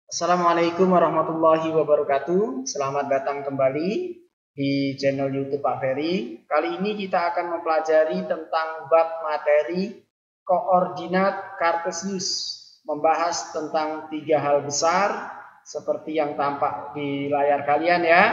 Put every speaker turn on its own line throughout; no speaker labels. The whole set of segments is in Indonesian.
Assalamualaikum warahmatullahi wabarakatuh. Selamat datang kembali di channel YouTube Pak Ferry. Kali ini kita akan mempelajari tentang bab materi koordinat kartesius, membahas tentang 3 hal besar seperti yang tampak di layar kalian ya.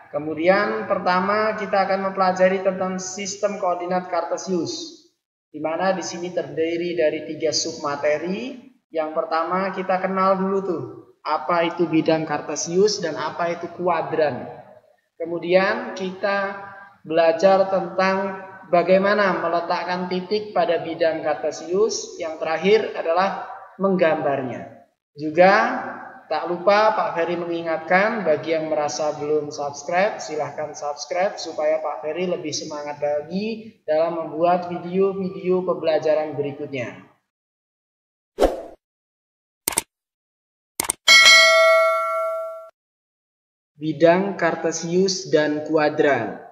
Kemudian pertama kita akan mempelajari tentang sistem koordinat kartesius, di mana di sini terdiri dari 3 submateri. Yang pertama kita kenal dulu tuh, apa itu bidang kartesius dan apa itu kuadran. Kemudian kita belajar tentang bagaimana meletakkan titik pada bidang kartesius. Yang terakhir adalah menggambarnya. Juga tak lupa Pak Ferry mengingatkan, bagi yang merasa belum subscribe, silahkan subscribe supaya Pak Ferry lebih semangat lagi dalam membuat video-video pembelajaran berikutnya. Bidang kartesius dan kuadran.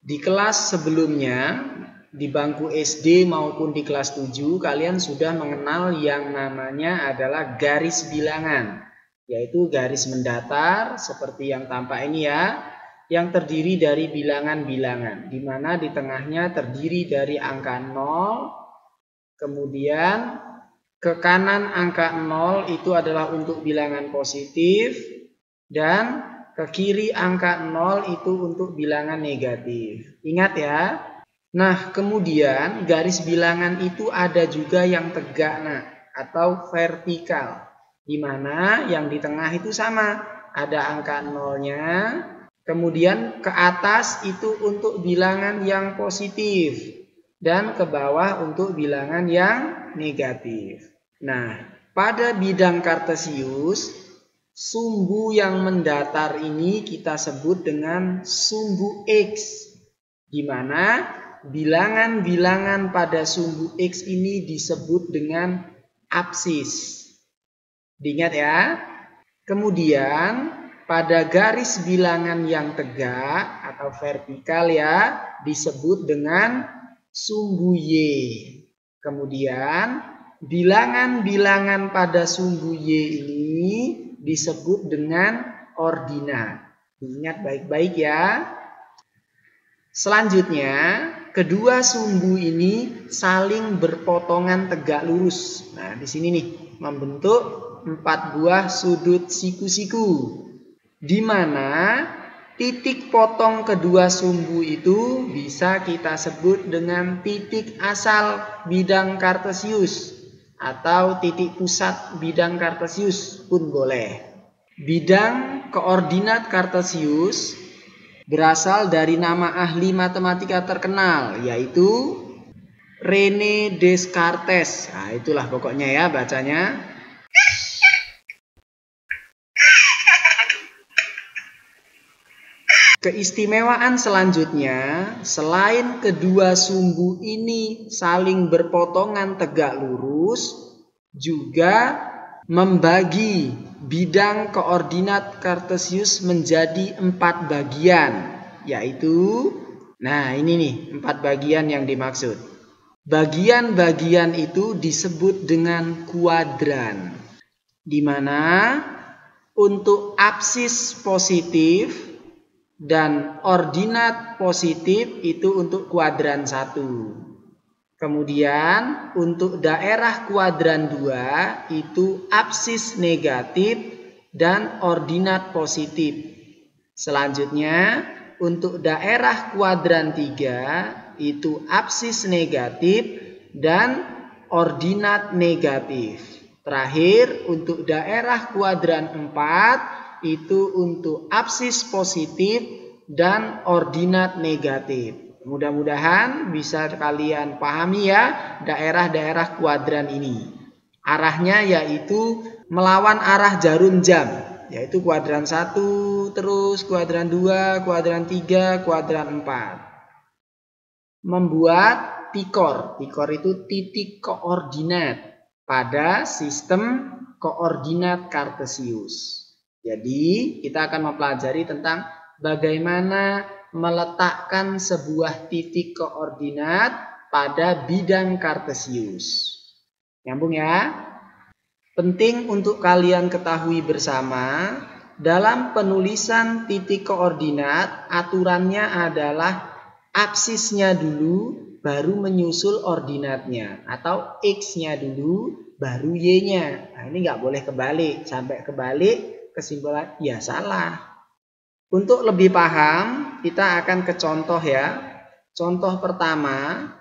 Di kelas sebelumnya, di bangku SD maupun di kelas 7, kalian sudah mengenal yang namanya adalah garis bilangan, yaitu garis mendatar seperti yang tampak ini ya, yang terdiri dari bilangan-bilangan, di mana di tengahnya terdiri dari angka 0, kemudian ke kanan angka 0 itu adalah untuk bilangan positif, dan ke kiri angka 0 itu untuk bilangan negatif. Ingat ya. Nah, kemudian garis bilangan itu ada juga yang tegak atau vertikal, di mana yang di tengah itu sama, ada angka 0-nya, kemudian ke atas itu untuk bilangan yang positif dan ke bawah untuk bilangan yang negatif. Nah, pada bidang kartesius, sumbu yang mendatar ini kita sebut dengan sumbu X, di mana bilangan-bilangan pada sumbu X ini disebut dengan apsis. Diingat ya. Kemudian pada garis bilangan yang tegak atau vertikal ya disebut dengan sumbu Y. Kemudian bilangan-bilangan pada sumbu Y ini disebut dengan ordinat. Ingat baik-baik ya. Selanjutnya, kedua sumbu ini saling berpotongan tegak lurus. Nah, di sini nih membentuk 4 buah sudut siku-siku, di mana titik potong kedua sumbu itu bisa kita sebut dengan titik asal bidang kartesius atau titik pusat bidang kartesius pun boleh. Bidang koordinat kartesius berasal dari nama ahli matematika terkenal, yaitu René Descartes. Nah, itulah pokoknya ya bacanya. Keistimewaan selanjutnya, selain kedua sumbu ini saling berpotongan tegak lurus, juga membagi bidang koordinat kartesius menjadi 4 bagian, yaitu, nah ini nih 4 bagian yang dimaksud. Bagian-bagian itu disebut dengan kuadran, di mana untuk apsis positif dan ordinat positif itu untuk kuadran 1. Kemudian untuk daerah kuadran 2 itu apsis negatif dan ordinat positif. Selanjutnya untuk daerah kuadran 3 itu apsis negatif dan ordinat negatif. Terakhir untuk daerah kuadran 4 itu untuk apsis positif dan ordinat negatif. Mudah-mudahan bisa kalian pahami ya daerah-daerah kuadran ini. Arahnya yaitu melawan arah jarum jam, yaitu kuadran 1, terus kuadran 2, kuadran 3, kuadran 4. Membuat tikor. Tikor itu titik koordinat pada sistem koordinat kartesius. Jadi kita akan mempelajari tentang bagaimana meletakkan sebuah titik koordinat pada bidang kartesius. Nyambung ya? Penting untuk kalian ketahui bersama, dalam penulisan titik koordinat, aturannya adalah absisnya dulu, baru menyusul ordinatnya. Atau X-nya dulu, baru Y-nya. Nah, ini nggak boleh kebalik. Sampai kebalik, kesimpulan, ya salah. Untuk lebih paham, kita akan ke contoh ya. Contoh pertama,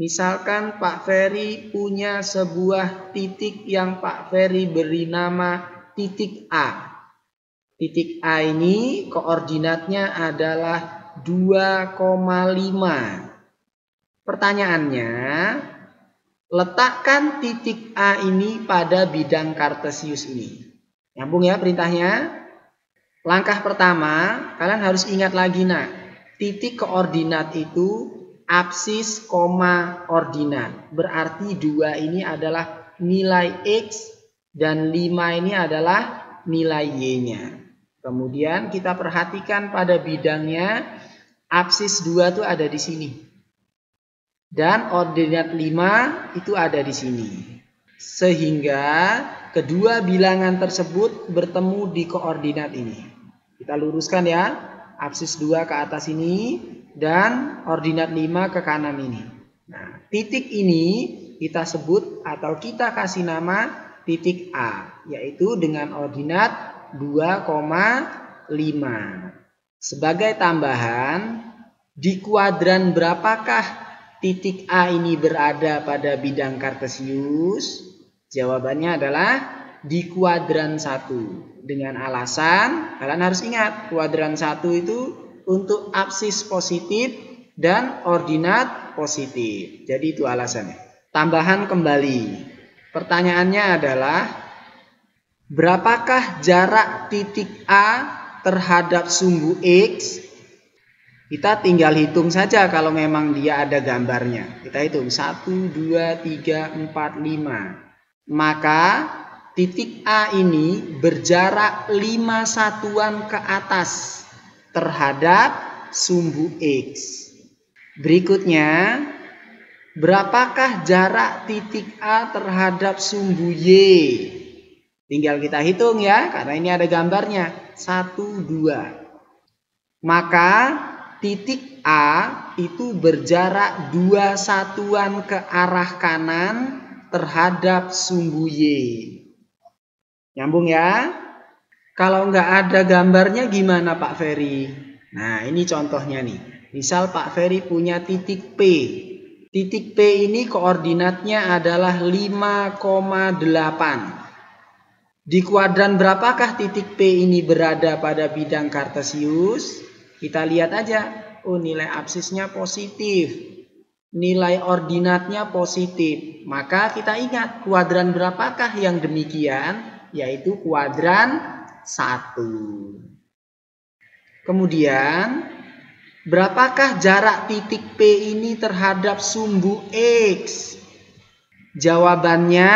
misalkan Pak Ferry punya sebuah titik yang Pak Ferry beri nama titik A. Titik A ini koordinatnya adalah 2,5. Pertanyaannya, letakkan titik A ini pada bidang kartesius ini. Nyambung ya perintahnya? Langkah pertama, kalian harus ingat lagi titik koordinat itu absis, ordinat. Berarti 2 ini adalah nilai X dan 5 ini adalah nilai Y-nya. Kemudian kita perhatikan pada bidangnya, absis 2 itu ada di sini. Dan ordinat 5 itu ada di sini. Sehingga kedua bilangan tersebut bertemu di koordinat ini. Kita luruskan ya, absis 2 ke atas ini dan ordinat 5 ke kanan ini. Nah, titik ini kita sebut atau kita kasih nama titik A, yaitu dengan ordinat 2,5. Sebagai tambahan, di kuadran berapakah titik A ini berada pada bidang kartesius? Jawabannya adalah di kuadran 1. Dengan alasan, kalian harus ingat, kuadran 1 itu untuk absis positif dan ordinat positif. Jadi itu alasannya. Tambahan kembali. Pertanyaannya adalah, berapakah jarak titik A terhadap sumbu X? Kita tinggal hitung saja kalau memang dia ada gambarnya. Kita hitung 1, 2, 3, 4, 5. Maka titik A ini berjarak 5 satuan ke atas terhadap sumbu X. Berikutnya, berapakah jarak titik A terhadap sumbu Y? Tinggal kita hitung ya, karena ini ada gambarnya. 1, 2. Maka titik A itu berjarak 2 satuan ke arah kanan terhadap sumbu Y. Nyambung ya? Kalau nggak ada gambarnya gimana Pak Ferry? Nah, ini contohnya nih. Misal Pak Ferry punya titik P. Titik P ini koordinatnya adalah 5,8. Di kuadran berapakah titik P ini berada pada bidang kartesius? Kita lihat aja. Oh, nilai absisnya positif. Nilai ordinatnya positif. Maka kita ingat kuadran berapakah yang demikian? Yaitu kuadran 1. Kemudian, berapakah jarak titik P ini terhadap sumbu X? Jawabannya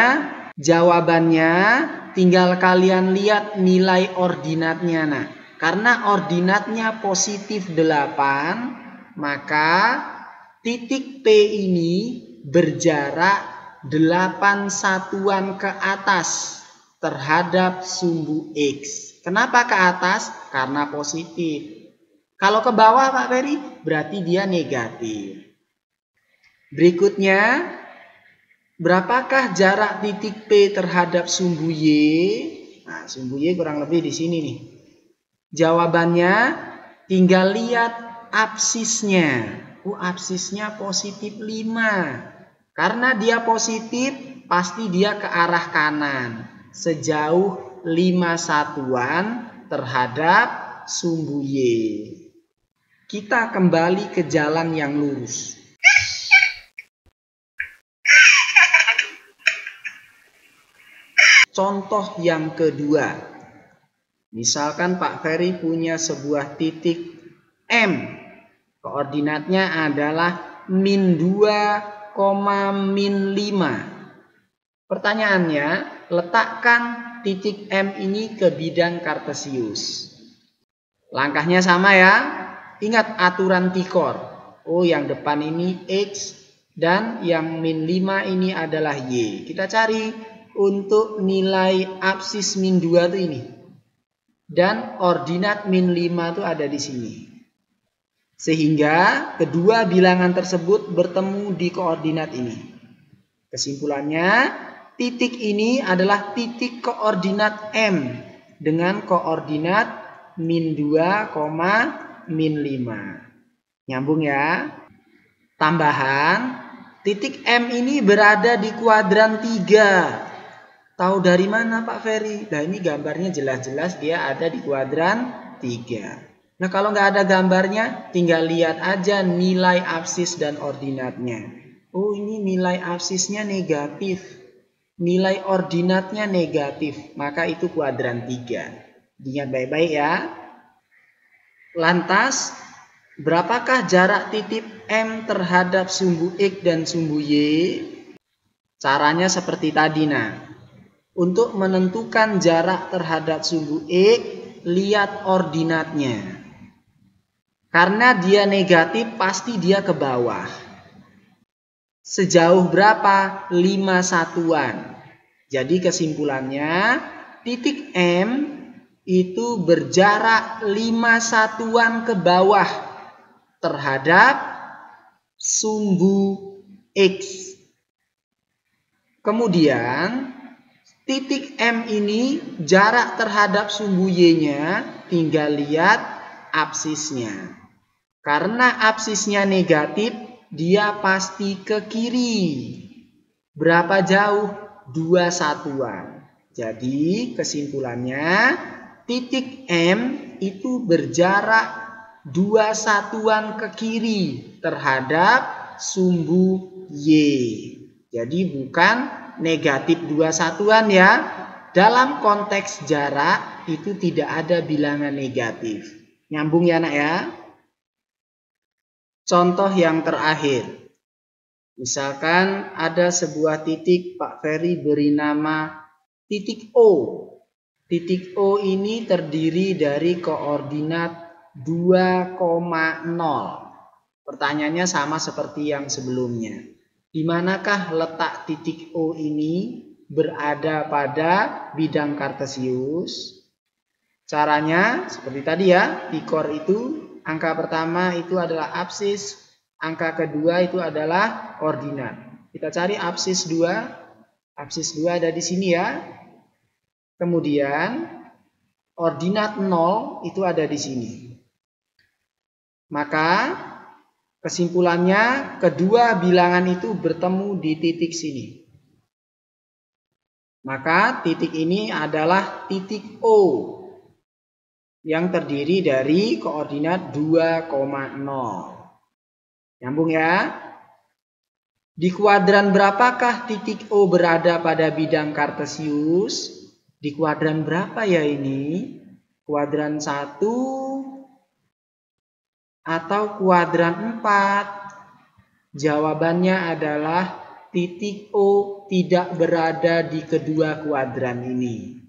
tinggal kalian lihat nilai ordinatnya. Karena ordinatnya positif 8, maka titik P ini berjarak 8 satuan ke atas terhadap sumbu X. Kenapa ke atas? Karena positif. Kalau ke bawah Pak Ferry, berarti dia negatif. Berikutnya, berapakah jarak titik P terhadap sumbu Y? Nah, sumbu Y kurang lebih di sini nih. Jawabannya tinggal lihat absisnya. Absisnya positif 5. Karena dia positif, pasti dia ke arah kanan. Sejauh 5 satuan terhadap sumbu Y. Kita kembali ke jalan yang lurus. Contoh yang kedua. Misalkan Pak Ferry punya sebuah titik M. Koordinatnya adalah -2, -5. Pertanyaannya, letakkan titik M ini ke bidang kartesius. Langkahnya sama ya. Ingat aturan Pikor. Oh, yang depan ini X dan yang -5 ini adalah Y. Kita cari untuk nilai absis min 2 itu ini. Dan ordinat min 5 itu ada di sini. Sehingga kedua bilangan tersebut bertemu di koordinat ini. Kesimpulannya, titik ini adalah titik koordinat M dengan koordinat min 2, min 5. Nyambung ya. Tambahan, titik M ini berada di kuadran 3. Tahu dari mana Pak Ferry? Nah ini gambarnya jelas-jelas dia ada di kuadran 3. Nah kalau nggak ada gambarnya, tinggal lihat aja nilai absis dan ordinatnya. Oh ini nilai absisnya negatif. Nilai ordinatnya negatif. Maka itu kuadran 3. Diingat baik-baik ya. Lantas, berapakah jarak titik M terhadap sumbu X dan sumbu Y? Caranya seperti tadi. Nah, untuk menentukan jarak terhadap sumbu X, lihat ordinatnya. Karena dia negatif, pasti dia ke bawah. Sejauh berapa? 5 satuan. Jadi kesimpulannya, titik M itu berjarak 5 satuan ke bawah terhadap sumbu X. Kemudian titik M ini jarak terhadap sumbu Y-nya tinggal lihat absisnya. Karena absisnya negatif, dia pasti ke kiri. Berapa jauh? 2 satuan. Jadi kesimpulannya titik M itu berjarak 2 satuan ke kiri terhadap sumbu Y. Jadi bukan negatif 2 satuan ya. Dalam konteks jarak itu tidak ada bilangan negatif. Nyambung ya anak ya. Contoh yang terakhir. Misalkan ada sebuah titik Pak Ferry beri nama titik O. Titik O ini terdiri dari koordinat 2,0. Pertanyaannya sama seperti yang sebelumnya. Di manakah letak titik O ini berada pada bidang kartesius? Caranya seperti tadi ya. Di core itu angka pertama itu adalah absis, angka kedua itu adalah ordinat. Kita cari absis 2. Absis 2 ada di sini ya. Kemudian ordinat 0 itu ada di sini. Maka kesimpulannya kedua bilangan itu bertemu di titik sini. Maka titik ini adalah titik O yang terdiri dari koordinat 2,0. Nyambung ya? Di kuadran berapakah titik O berada pada bidang kartesius? Di kuadran berapa ya ini? Kuadran 1 atau kuadran 4? Jawabannya adalah titik O tidak berada di kedua kuadran ini.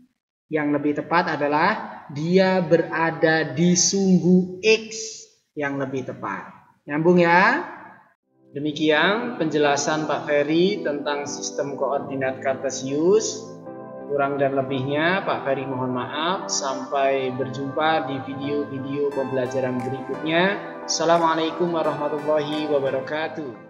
Yang lebih tepat adalah dia berada di sumbu X yang lebih tepat. Nyambung ya? Demikian penjelasan Pak Ferry tentang sistem koordinat kartesius. Kurang dan lebihnya Pak Ferry mohon maaf. Sampai berjumpa di video-video pembelajaran berikutnya. Assalamualaikum warahmatullahi wabarakatuh.